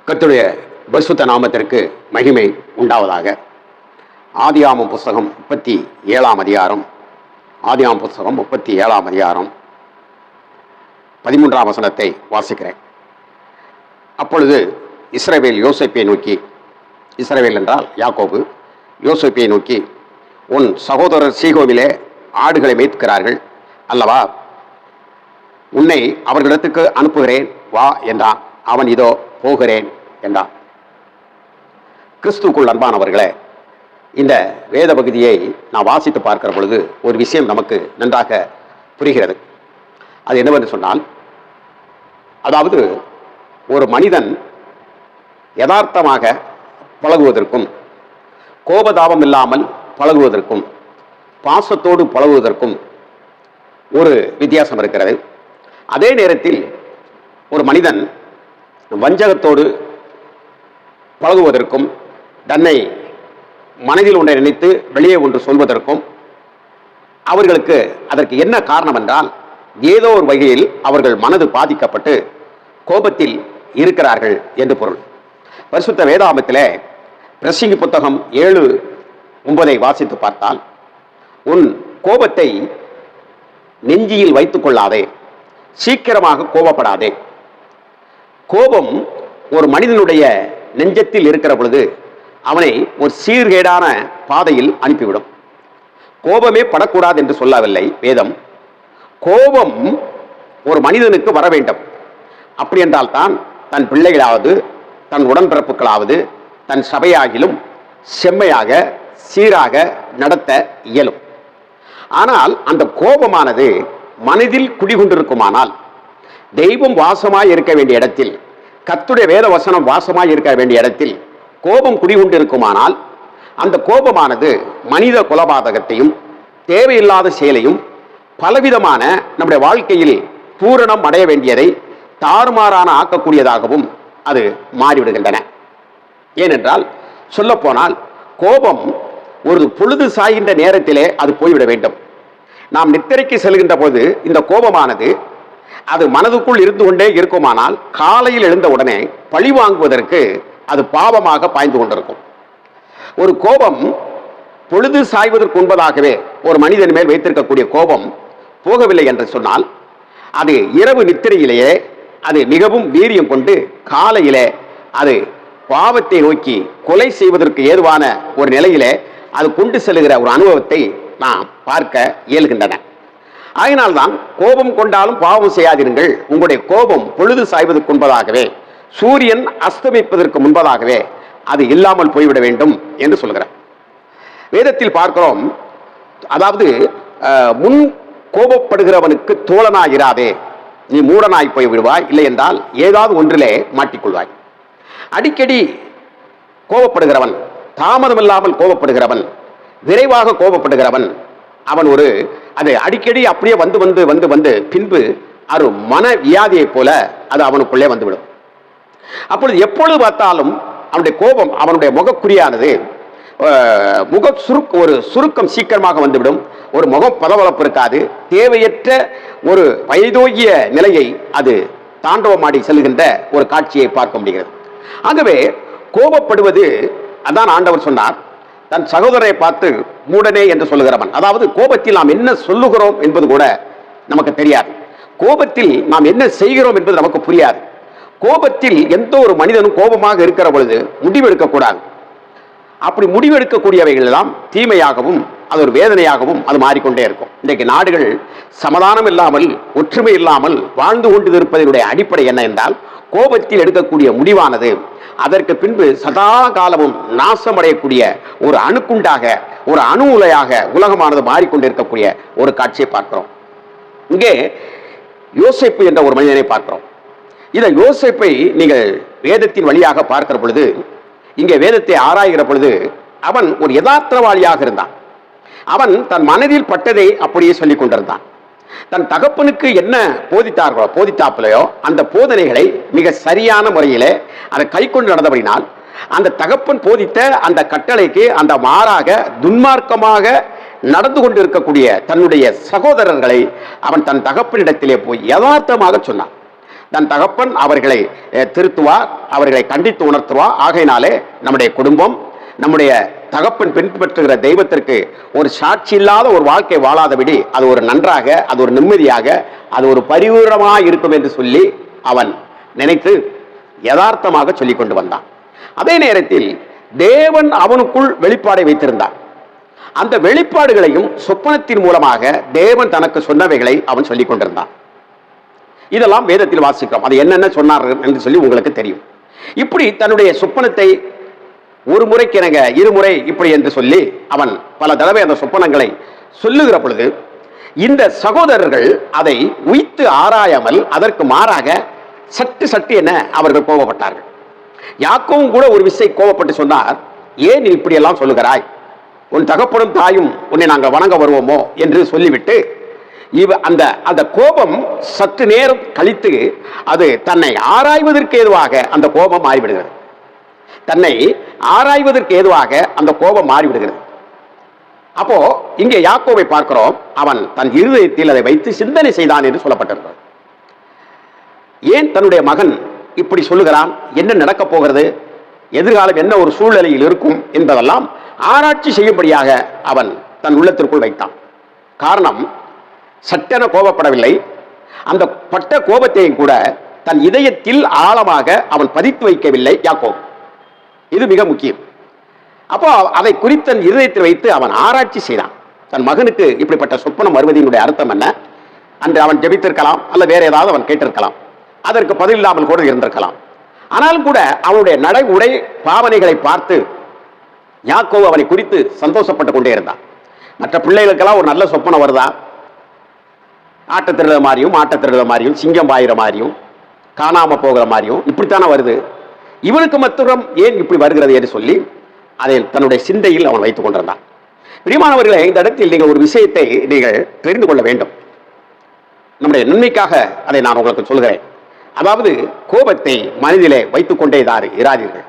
கர்த்தருடைய பரிசுத்த நாமத்திற்கு மகிமை உண்டாவதாக. ஆதியாகமம் புஸ்தகம் 37ஆம் அதிகாரம். ஆதியாகமம் புஸ்தகம் 37ஆம் அதிகாரம் 13ஆம் வசனத்தை வாசிக்கிறேன். அப்பொழுது இஸ்ரவேல் யோசேப்பை நோக்கி, இஸ்ரவேல் என்றால் யாக்கோபு, யோசேப்பை நோக்கி, உன் சகோதரர் சீகோவிலே ஆடுகளை மேய்க்கிறார்கள் அல்லவா, உன்னை அவர்களிடத்துக்கு அனுப்புகிறேன் வா என்றான். அவன் இதோ போகிறேன் என்றான். கிறிஸ்துக்குள் அன்பானவர்களே, இந்த வேத பகுதியை நான் வாசித்து பார்க்கிற பொழுது ஒரு விஷயம் நமக்கு நன்றாக புரிகிறது. அது என்னவென்று சொன்னால், அதாவது ஒரு மனிதன் யதார்த்தமாக பழகுவதற்கும், கோபதாபம் இல்லாமல் பழகுவதற்கும், பாசத்தோடு பழகுவதற்கும் ஒரு வித்தியாசம் இருக்கிறது. அதே நேரத்தில் ஒரு மனிதன் வஞ்சகத்தோடு பழகுவதற்கும், தன்னை மனதில் ஒன்றை நினைத்து வெளியே ஒன்று சொல்வதற்கும் அவர்களுக்கு அதற்கு என்ன காரணம் என்றால், ஏதோ ஒரு வகையில் அவர்கள் மனது பாதிக்கப்பட்டு கோபத்தில் இருக்கிறார்கள் என்று பொருள். பரிசுத்த வேதாகமத்திலே பிரசங்கி புத்தகம் 7:9 வாசித்து பார்த்தால், உன் கோபத்தை நெஞ்சியில் வைத்துக் கொள்ளாதே, சீக்கிரமாக கோபப்படாதே. கோபம் ஒரு மனிதனுடைய நெஞ்சத்தில் இருக்கிற பொழுது அவனை ஒரு சீர்கேடான பாதையில் அனுப்பிவிடும். கோபமே படக்கூடாது என்று சொல்லவில்லை வேதம். கோபம் ஒரு மனிதனுக்கு வர வேண்டும். அப்படி என்றால் தான் தன் பிள்ளைகளாவது, தன் உடன்பிறப்புகளாவது, தன் சபையாகிலும் செம்மையாக சீராக நடத்த இயலும். ஆனால் அந்த கோபமானது மனதில் குடிகொண்டிருக்குமானால், தெய்வம் வாசமாய் இருக்க வேண்டிய இடத்தில், கர்த்தருடைய வேத வசனம் வாசமாய் இருக்க வேண்டிய இடத்தில் கோபம் குடிகொண்டிருக்குமானால், அந்த கோபமானது மனித கொலபாதகத்தையும் தேவையில்லாத செயலையும் பலவிதமான நம்முடைய வாழ்க்கையில் பூரணம் அடைய வேண்டியதை தாறுமாறான ஆக்கக்கூடியதாகவும் அது மாறிவிடுகின்றன. ஏனென்றால் சொல்லப்போனால், கோபம் ஒரு பொழுது சாய்கின்ற நேரத்திலே அது போய்விட வேண்டும். நாம் நித்திரைக்கு செல்கின்ற போது இந்த கோபமானது அது மனதுக்குள் இருந்து கொண்டே இருக்குமானால், காலையில் எழுந்த உடனே பழி வாங்குவதற்கு அது பாவமாக பாய்ந்து கொண்டிருக்கும். ஒரு கோபம் பொழுது சாய்வதற்கு முன்பதாகவே ஒரு மனிதன் மேல் வைத்திருக்கக்கூடிய கோபம் போகவில்லை என்று சொன்னால், அது இரவு நித்திரையிலேயே அது மிகவும் வீரியம் கொண்டு காலையிலே அது பாவத்தை நோக்கி கொலை செய்வதற்கு ஏதுவான ஒரு நிலையிலே அது கொண்டு செல்கிற ஒரு அனுபவத்தை நாம் பார்க்க இயல்கின்றன. ஆகினால்தான் கோபம் கொண்டாலும் பாவம் செய்யாதிருங்கள், உங்களுடைய கோபம் பொழுது சாய்வதற்கு முன்பதாகவே, சூரியன் அஸ்தமிப்பதற்கு முன்பதாகவே அது இல்லாமல் போய்விட வேண்டும் என்று சொல்கிறார். வேதத்தில் பார்க்கிறோம், அதாவது முன் கோபப்படுகிறவனுக்கு தோழனாயிராதே, நீ மூடனாய் போய் விடுவாய், இல்லை என்றால் ஏதாவது ஒன்றிலே மாட்டிக்கொள்வாய். அடிக்கடி கோபப்படுகிறவன், தாமதமில்லாமல் கோபப்படுகிறவன், விரைவாக கோபப்படுகிறவன், அவன் ஒரு அது அடிக்கடி அப்படியே வந்து வந்து வந்து வந்து பின்பு அது மன வியாதியை போல அது அவனுக்குள்ளே வந்துவிடும். அப்பொழுது எப்பொழுது பார்த்தாலும் அவனுடைய கோபம், அவனுடைய முகக்குறியானது ஒரு சுருக்கம் சீக்கிரமாக வந்துவிடும். ஒரு முகம் பளபளப்பு இருக்காது. தேவையற்ற ஒரு வயதோகிய நிலையை அது தாண்டவமாடி செல்கின்ற ஒரு காட்சியை பார்க்க முடிகிறது. ஆகவே கோபப்படுவது, அதான் ஆண்டவர் சொன்னார், தன் சகோதரரை பார்த்து மூடனே என்று சொல்லுகிறவன். அதாவது கோபத்தில் நாம் என்ன சொல்லுகிறோம் என்பது கூட நமக்கு தெரியாது. கோபத்தில் நாம் என்ன செய்கிறோம் என்பது நமக்கு புரியாது. கோபத்தில் எந்த ஒரு மனிதனும் கோபமாக இருக்கிற பொழுது முடிவெடுக்கக்கூடாது. அப்படி முடிவெடுக்கக்கூடியவைகள் எல்லாம் தீமையாகவும் அது ஒரு வேதனையாகவும் அது மாறிக்கொண்டே இருக்கும். இன்றைக்கு நாடுகள் சமாதானம் இல்லாமல், ஒற்றுமை இல்லாமல் வாழ்ந்து கொண்டு இருப்பதனுடைய அடிப்படை என்ன என்றால், கோபத்தில் எடுக்கக்கூடிய முடிவானது அதற்கு பின்பு சதா காலமும் நாசமடையக்கூடிய ஒரு அணுக்குண்டாக, ஒரு அணு உலையாக உலகமானது மாறிக்கொண்டிருக்கக்கூடிய ஒரு காட்சியை பார்க்கிறோம். இங்கே யோசேப்பு என்ற ஒரு மனிதனை பார்க்கிறோம். இந்த யோசேப்பை நீங்கள் வேதத்தின் வழியாக பார்க்கிற பொழுது, இங்கே வேதத்தை ஆராய்கிற பொழுது, அவன் ஒரு யதார்த்தவாளியாக இருந்தான். அவன் தன் மனதில் பட்டதை அப்படியே சொல்லிக் கொண்டிருந்தான். தன் தகப்பனுக்கு என்ன போதித்தாப்பிலையோ அந்த போதனைகளை மிக சரியான முறையிலே அதை கை கொண்டு நடந்தபடினால், அந்த தகப்பன் போதித்த அந்த கட்டளைக்கு அந்த மாறாக துன்மார்க்கமாக நடந்து கொண்டிருக்கக்கூடிய தன்னுடைய சகோதரர்களை அவன் தன் தகப்பனிடத்திலே போய் யதார்த்தமாக சொன்னான். தன் தகப்பன் அவர்களை திருத்துவார், அவர்களை கண்டித்து உணர்த்துவார். ஆகையினாலே நம்முடைய குடும்பம் நம்முடைய தகப்பன் பின்பற்றுகிற தெய்வத்திற்கு ஒரு சாட்சி இல்லாத ஒரு வாழ்க்கை வாழாதபடி அது ஒரு நன்றாக, அது ஒரு நிம்மதியாக, அது ஒரு பரிபூரணமாக இருக்கும் என்று சொல்லி அவன் நினைத்து யதார்த்தமாக சொல்லிக் கொண்டு வந்தான். அதே நேரத்தில் தேவன் அவனுக்குள் வெளிப்பாடை வைத்திருந்தார். அந்த வெளிப்பாடுகளையும் சொப்பனத்தின் மூலமாக தேவன் தனக்கு சொன்னவைகளை அவன் சொல்லிக் கொண்டிருந்தான். இதெல்லாம் வேதத்தில் வாசிக்கிறோம். அது என்னென்ன சொன்னார் என்று சொல்லி உங்களுக்கு தெரியும். இப்படி தன்னுடைய சொப்பனத்தை ஒரு முறைக்கு எனக்கு இருமுறை இப்படி என்று சொல்லி அவன் பல தடவை அந்த சொப்பனங்களை சொல்லுகிற பொழுது இந்த சகோதரர்கள் அதை உய்த்து ஆராயாமல் அதற்கு மாறாக சட்டு என அவர்கள் கோபப்பட்டார்கள். யாக்கோவும் கூட ஒரு விஷயம் கோபப்பட்டு சொன்னார், ஏன் நீ இப்படி எல்லாம் சொல்லுகிறாய்? உன் தகப்பனும் தாயும் உன்னை நாங்கள் வணங்க வருவோமோ என்று சொல்லிவிட்டு அந்த அந்த கோபம் சற்று நேரம் கழித்து அது தன்னை ஆராய்வதற்கு ஏதுவாக அந்த கோபம் மாறிவிடுகிறது. தன்னை ஆராய்வதற்கு ஏதுவாக அந்த கோபம் மாறிவிடுகிறது. அப்போ இங்கே யாக்கோவை பார்க்கிறோம், அவன் தன் இருதயத்தில் அதை வைத்து சிந்தனை செய்தான் என்று சொல்லப்பட்டிருக்கிறது. ஏன் தன்னுடைய மகன் இப்படி சொல்லுகிறான், என்ன நடக்கப் போகிறது, எதிர்காலம் என்ன ஒரு சூழ்நிலையில் இருக்கும் என்பதெல்லாம் ஆராய்ச்சி செய்யும்படியாக அவன் தன் உள்ளத்திற்குள் வைத்தான். காரணம், சட்டென கோபப்படவில்லை. அந்த பட்ட கோபத்தையும் கூட தன் இதயத்தில் ஆழமாக அவன் பதித்து வைக்கவில்லை யாக்கோபு. இது மிக முக்கியம். அப்போ அதை குறித்து தன் இதயத்தில் வைத்து அவன் ஆராய்ச்சி செய்தான். தன் மகனுக்கு இப்படிப்பட்ட சொப்பனம் வருவதனுடைய அர்த்தம் என்ன? அன்று அவன் ஜெபித்திருக்கலாம், அல்ல வேற ஏதாவது அவன் கேட்டிருக்கலாம், அதற்கு பதில் இல்லாமல் கூட இருந்திருக்கலாம். ஆனாலும் கூட அவனுடைய நடை உடை பாவனைகளை பார்த்து யாக்கோபு அவனை குறித்து சந்தோஷப்பட்டு கொண்டே இருந்தான். மற்ற பிள்ளைகளுக்கெல்லாம் ஒரு நல்ல சொப்பனம் வருதா, ஆட்டத்திருத மாதிரியும் மாட்டத்திருத மாதிரியும் சிங்கம் பாயிற மாதிரியும் காணாம போகிற மாதிரியும் இப்படித்தானே வருது, இவனுக்கு மாத்திரம் ஏன் இப்படி வருகிறது என்று சொல்லி அதை தன்னுடைய சிந்தையில் அவன் வைத்துக் கொண்டிருந்தான். பிரியமானவர்களே, இந்த இடத்தில் நீங்கள் ஒரு விஷயத்தை நீங்கள் தெரிந்து கொள்ள வேண்டும். நம்முடைய நன்மைக்காக அதை நான் உங்களுக்கு சொல்கிறேன். அதாவது கோபத்தை மனதிலே வைத்துக் கொண்டே இராதீர்கள்.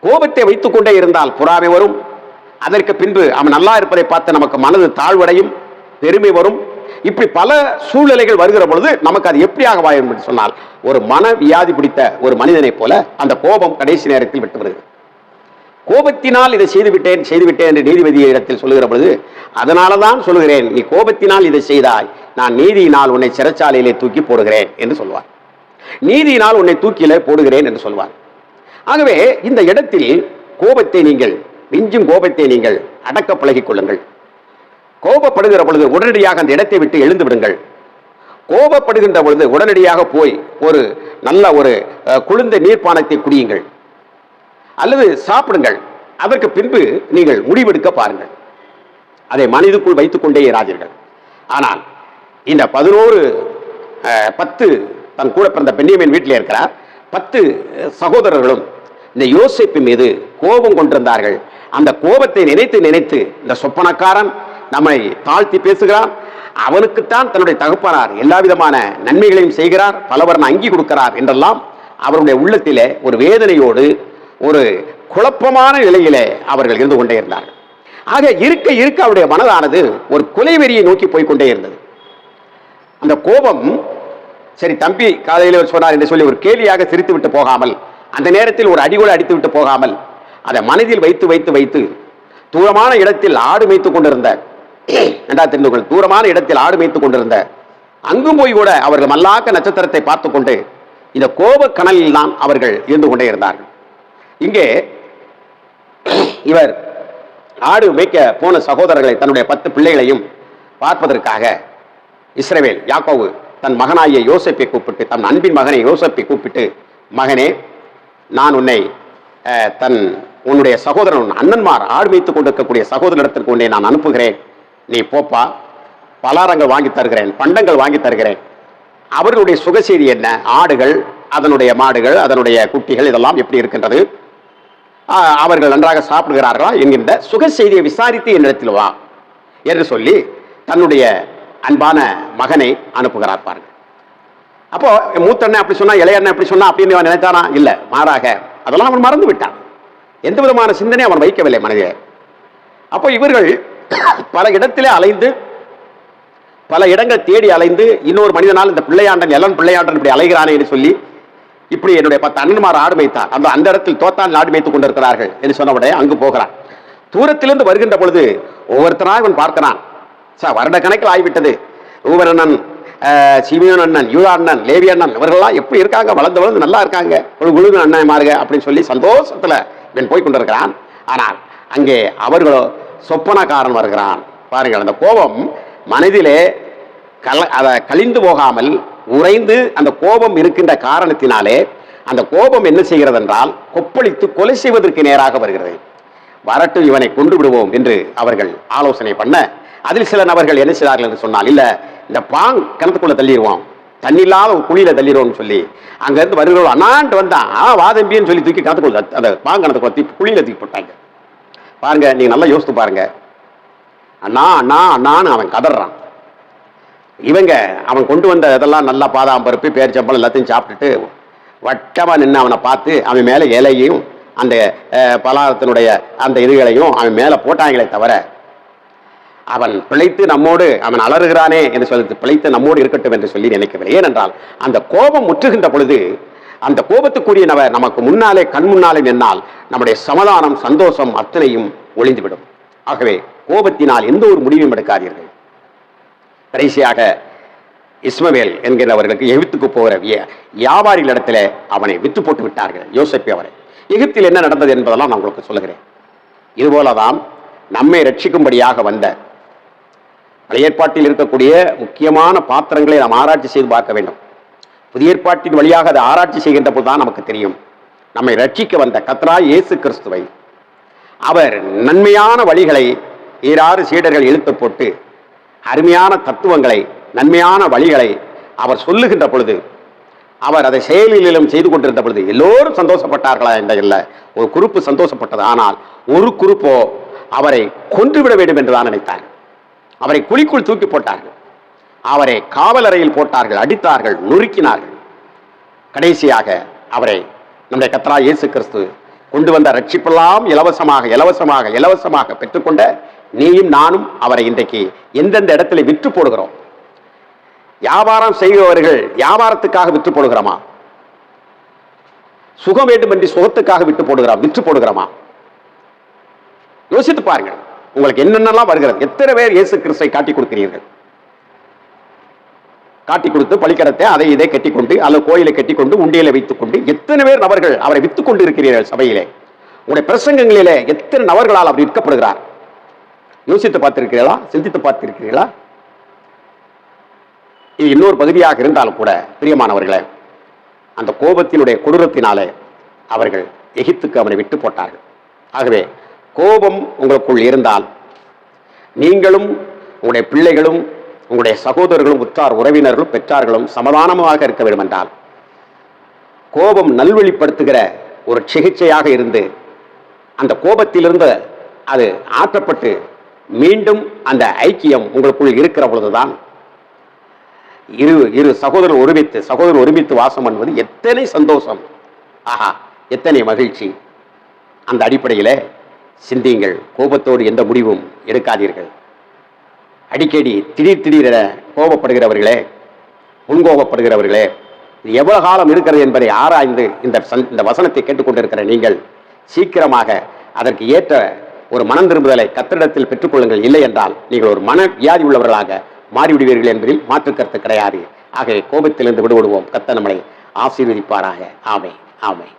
கோபத்தை வைத்துக் கொண்டே இருந்தால் பொறாமை வரும். அதற்கு பின்பு அவன் நல்லா இருப்பதை பார்த்து நமக்கு மனது தாழ்வடையும், பெருமை வரும். இப்படி பல சூழ்நிலைகள் வருகிற பொழுது நமக்கு அது எப்படியாக வாயும் என்று சொன்னால் ஒரு மன வியாதி பிடித்த ஒரு மனிதனை போல அந்த கோபம் கடைசி நேரத்தில் விட்டு வருகிறது. கோபத்தினால் இதை செய்துவிட்டேன் என்று நீதிபதி இடத்தில் சொல்லுகிற பொழுது, அதனாலதான் சொல்லுகிறேன், நீ கோபத்தினால் இதை செய்தாய், நான் நீதியினால் உன்னை சிறைச்சாலையிலே தூக்கி போடுகிறேன் என்று சொல்வார். நீதியினால் உன்னை தூக்கிலே போடுகிறேன் என்று சொல்வார். ஆகவே இந்த இடத்தில் கோபத்தை நீங்கள் மிஞ்சும் கோபத்தை நீங்கள் அடக்க பழகிக் கொள்ளுங்கள். கோபப்படுகிற பொழுது உடனடியாக அந்த இடத்தை விட்டு எழுந்து விடுங்கள். கோபப்படுகின்ற பொழுது உடனடியாக போய் ஒரு நல்ல ஒரு குளிர்ந்த நீர்ப்பானத்தை குடியுங்கள் அல்லது சாப்பிடுங்கள். அதற்கு பின்பு நீங்கள் முடிவெடுக்க பாருங்கள். அதை மனதுக்குள் வைத்துக் கொண்டே இராதீர்கள். ஆனால் இந்த 10 தன் கூட பிறந்த பென்யமீன் வீட்டில் இருக்கிறார். 10 சகோதரர்களும் இந்த யோசேப்பு மீது கோபம் கொண்டிருந்தார்கள். அந்த கோபத்தை நினைத்து நினைத்து இந்த சொப்பனக்காரன் நம்மை தாழ்த்தி பேசுகிறான், அவனுக்குத்தான் தன்னுடைய தகப்பனார் எல்லா விதமான நன்மைகளையும் செய்கிறார், பலவரன் அங்கி கொடுக்கிறார் என்றெல்லாம் அவருடைய உள்ளத்திலே ஒரு வேதனையோடு ஒரு குழப்பமான நிலையிலே அவர்கள் இருந்து கொண்டே இருந்தார்கள். ஆக இருக்க இருக்க அவருடைய மனதானது ஒரு கொலைவெறியை நோக்கி போய்கொண்டே இருந்தது. அந்த கோபம், சரி தம்பி காலையில் சொன்னார் என்று சொல்லி ஒரு கேலியாக சிரித்து விட்டு போகாமல், அந்த நேரத்தில் ஒரு அடிகோடு அடித்து விட்டு போகாமல், அதை மனதில் வைத்து வைத்து வைத்து தூரமான இடத்தில் ஆடு மேய்த்துக் கொண்டிருந்த தூரமான இடத்தில் ஆடு மேய்த்துக் கொண்டிருந்த அங்கும் போய் கூட அவர்கள் மல்லாக்க நட்சத்திரத்தை பார்த்து கொண்டு இந்த கோப கனலில் தான் அவர்கள் இருந்து கொண்டே இருந்தார்கள். இங்கே இவர் ஆடு மேய்க்க போன சகோதரர்களை தன்னுடைய 10 பிள்ளைகளையும் பார்ப்பதற்காக இஸ்ரவேல் யாக்கோபு தன் மகனாகிய யோசேப்பை கூப்பிட்டு, தன் அன்பின் மகனை யோசேப்பை கூப்பிட்டு, மகனே, நான் உன்னை உன்னுடைய சகோதரன் அண்ணன்மார் ஆடு மேய்த்துக் கொண்டிருக்கக்கூடிய சகோதரத்திற்கு உன்னை நான் அனுப்புகிறேன். நீ போப்பா, பலாரங்கள் வாங்கி தருகிறேன், பண்டங்கள் வாங்கி தருகிறேன். அவர்களுடைய சுகசெய்தி என்ன, ஆடுகள், அதனுடைய மாடுகள், அதனுடைய குட்டிகள் இதெல்லாம் எப்படி இருக்கின்றது, அவர்கள் நன்றாக சாப்பிடுகிறார்களா என்கின்ற சுகசெய்தியை விசாரித்து என்னிடத்தில் வா என்று சொல்லி தன்னுடைய அன்பான மகனை அனுப்புகிறார் பாருங்க. அப்போ மூத்த அண்ணன் அப்படி சொன்னா, இளைய அண்ணன் அப்படி சொன்னா அப்படின்னு நினைத்தானா? இல்லை, மாறாக அதெல்லாம் அவன் மறந்து விட்டான். எந்த விதமான சிந்தனை அவன் வைக்கவில்லை மனதிலே. அப்போ இவர்கள் பல இடத்திலே அலைந்து பல இடங்கள் தேடி அலைந்து இன்னொரு மனிதனால் இந்த பிள்ளையாண்டன் எல்லன் பிள்ளையாண்டன் இப்படி அலைகிறானே என்று சொல்லி இப்படி என்னுடைய 10 அண்ணன்மார் ஆடு மேய்த்தார், அந்த இடத்தில் தோத்தான் ஆடு மேய்த்துக் கொண்டிருக்கிறார்கள் என்று சொன்னவுடனே அங்கு போகிறான். தூரத்திலிருந்து வருகின்ற பொழுது ஒவ்வொருத்தராக இவன் பார்க்கிறான். வருட கணக்கில் ஆகிவிட்டது. ரூபன் அண்ணன், சிமியோன் அண்ணன், யூதா அண்ணன், லேவி அண்ணன் இவர்கள்லாம் எப்படி இருக்காங்க, வளர்ந்து வளர்ந்து நல்லா இருக்காங்க, குழு அண்ணன் மாறுக அப்படின்னு சொல்லி சந்தோஷத்துல இவன் போய் கொண்டிருக்கிறான். ஆனால் அங்கே அவர்களோ சொப்பனக்காரன் வருகிறான். பாருங்கள், அந்த கோபம் மனதிலே கழிந்து போகாமல் உறைந்து அந்த கோபம் இருக்கின்ற காரணத்தினாலே அந்த கோபம் என்ன செய்கிறது என்றால் கொப்பளித்து கொலை செய்வதற்கு நேராக வருகிறது. வரட்டும், இவனை கொண்டு விடுவோம் என்று அவர்கள் ஆலோசனை பண்ண, அதில் சில நபர்கள் என்ன செய்தார்கள் என்று சொன்னால், இல்ல இந்த பாங் கிணத்துக்குள்ள தள்ளிடுவோம், தண்ணி இல்லாத ஒரு குழியில தள்ளிடுவோம் சொல்லி அங்கிருந்து வருகிறோம் அண்ணான்ட்டு வந்தான் வாதம்பின்னு சொல்லி தூக்கி கிணத்துக்குள்ள அந்த பாங் கிணத்துக்குள்ள குழியில தூக்கி போட்டாங்க. பாருங்க, நீங்க நல்லா யோசித்து பாருங்க. அண்ணா அண்ணா அண்ணான்னு அவன் கதறான். இவங்க அவன் கொண்டு வந்த இதெல்லாம் நல்லா பாதாம் பருப்பு பேரிச்சம்பளம் எல்லாத்தையும் சாப்பிட்டுட்டு வட்டமா நின்று அவனை பார்த்து அவன் மேல இலையையும் அந்த பலாரத்தினுடைய அந்த இதுகளையும் அவன் மேல போட்டாங்களே தவிர அவன் பிழைத்து நம்மோடு அவன் அலறுகிறானே என்று சொல்லி பிழைத்து நம்மோடு இருக்கட்டும் என்று சொல்லி நினைக்கவில்லை. ஏனென்றால் அந்த கோபம் முற்றுகின்ற பொழுது அந்த கோபத்துக்குரிய நமக்கு முன்னாலே கண் முன்னாலே நின்னால் நம்முடைய சமாதானம் சந்தோஷம் அத்தனையும் ஒளிந்துவிடும். ஆகவே கோபத்தினால் எந்த ஒரு முடிவையும் எடுக்காதீர்கள். கடைசியாக இஸ்மவேல் என்கிறவர்களுக்கு எகிப்துக்கு போகிற வியாபாரிகள் இடத்துல அவனை வித்து போட்டு விட்டார்கள், யோசேப்பு அவரை. எகிப்தில் என்ன நடந்தது என்பதெல்லாம் நான் உங்களுக்கு சொல்லுகிறேன். இதுபோலதான் நம்மை ரட்சிக்கும்படியாக வந்த பழைய ஏற்பாட்டில் இருக்கக்கூடிய முக்கியமான பாத்திரங்களை நாம் ஆராய்ச்சி செய்து பார்க்க வேண்டும். புதிய ஏற்பாட்டின் வழியாக அதை ஆராய்ச்சி செய்கின்ற போதுதான் நமக்கு தெரியும், நம்மை ரட்சிக்க வந்த கர்த்தராகிய இயேசு கிறிஸ்துவை அவர் நன்மையான வழிகளை 6 சீடர்கள் இழுத்து போட்டு அருமையான தத்துவங்களை நன்மையான வழிகளை அவர் சொல்லுகின்ற பொழுது, அவர் அதை செயலிலும் செய்து கொண்டிருந்த பொழுது எல்லோரும் சந்தோஷப்பட்டார்களா என்ற இல்லை, ஒரு குரூப்பு சந்தோஷப்பட்டது. ஆனால் ஒரு குரூப்போ அவரை கொன்றுவிட வேண்டும் என்றுதான் நினைத்தார். அவரை குழிக்குள் தூக்கி போட்டார்கள், அவரை காவலறையில் போட்டார்கள், அடித்தார்கள், நொறுக்கினார்கள். கடைசியாக அவரை நம்முடைய கர்த்தராகிய இயேசு கிறிஸ்து கொண்டு வந்த ரட்சிப்பெல்லாம் இலவசமாக இலவசமாக இலவசமாக பெற்றுக்கொண்ட நீயும் நானும் அவரை இன்றைக்கு எந்தெந்த இடத்துல விற்று போடுகிறோம்? வியாபாரம் செய்கிறவர்கள் வியாபாரத்துக்காக விற்று போடுகிறோமா? சுகம் வேண்டும் என்று சுகத்துக்காக விற்று போடுகிறோமா? யோசித்து பாருங்கள். உங்களுக்கு என்னென்னலாம் வருகிறது. எத்தனை பேர் இயேசு கிறிஸ்துவை காட்டி கொடுக்கிறீர்கள்? காட்டி கொடுத்து பலிக்கடத்தை அதை இதை கட்டிக்கொண்டு அல்லது கோயிலை கட்டிக்கொண்டு உண்டியலை வைத்துக் கொண்டு எத்தனை பேர் நபர்கள் அவரை வித்துக் கொண்டு இருக்கிறீர்கள்? சபையிலே உங்களுடைய பிரசங்கங்களிலே எத்தனை நபர்களால் அவர் விற்கப்படுகிறார்? யோசித்து பார்த்திருக்கிறீர்களா? சிந்தித்து பார்த்திருக்கிறீர்களா? இது இன்னொரு பகுதியாக இருந்தாலும் கூட பிரியமானவர்களே, அந்த கோபத்தினுடைய கொடூரத்தினாலே அவர்கள் எகிப்துக்கு அவனை விட்டு போட்டார்கள். ஆகவே கோபம் உங்களுக்குள் இருந்தால் நீங்களும் உங்களுடைய பிள்ளைகளும் உங்களுடைய சகோதரர்களும் உற்றார் உறவினர்களும் பெற்றார்களும் சமாதானமாக இருக்க வேண்டும் என்றால் கோபம் நல்வழிப்படுத்துகிற ஒரு சிகிச்சையாக இருந்து அந்த கோபத்திலிருந்து அது ஆற்றப்பட்டு மீண்டும் அந்த ஐக்கியம் உங்களுக்குள் இருக்கிற பொழுதுதான் இரு சகோதரர் ஒருமித்து வாசம் பண்ணுவது எத்தனை சந்தோஷம், ஆஹா எத்தனை மகிழ்ச்சி. அந்த அடிப்படையில் சிந்தியுங்கள். கோபத்தோடு எந்த முடிவும் எடுக்காதீர்கள். அடிக்கடி திடீரென கோபப்படுகிறவர்களே, முன்கோபப்படுகிறவர்களே, இது எவ்வளவு காலம் இருக்கிறது என்பதை ஆராய்ந்து இந்த வசனத்தை கேட்டுக்கொண்டிருக்கிற நீங்கள் சீக்கிரமாக அதற்கு ஏற்ற ஒரு மனம் திரும்புதலை கர்த்தரிடத்தில் பெற்றுக்கொள்ளுங்கள். இல்லை என்றால் நீங்கள் ஒரு மன வியாதி உள்ளவர்களாக மாறிவிடுவீர்கள் என்பதில் மாற்று கருத்து கிடையாது. ஆகவே கோபத்திலிருந்து விடுபடுவோம். கர்த்தர் நம்மளை ஆசீர்வதிப்பாராக. ஆமென், ஆமென்.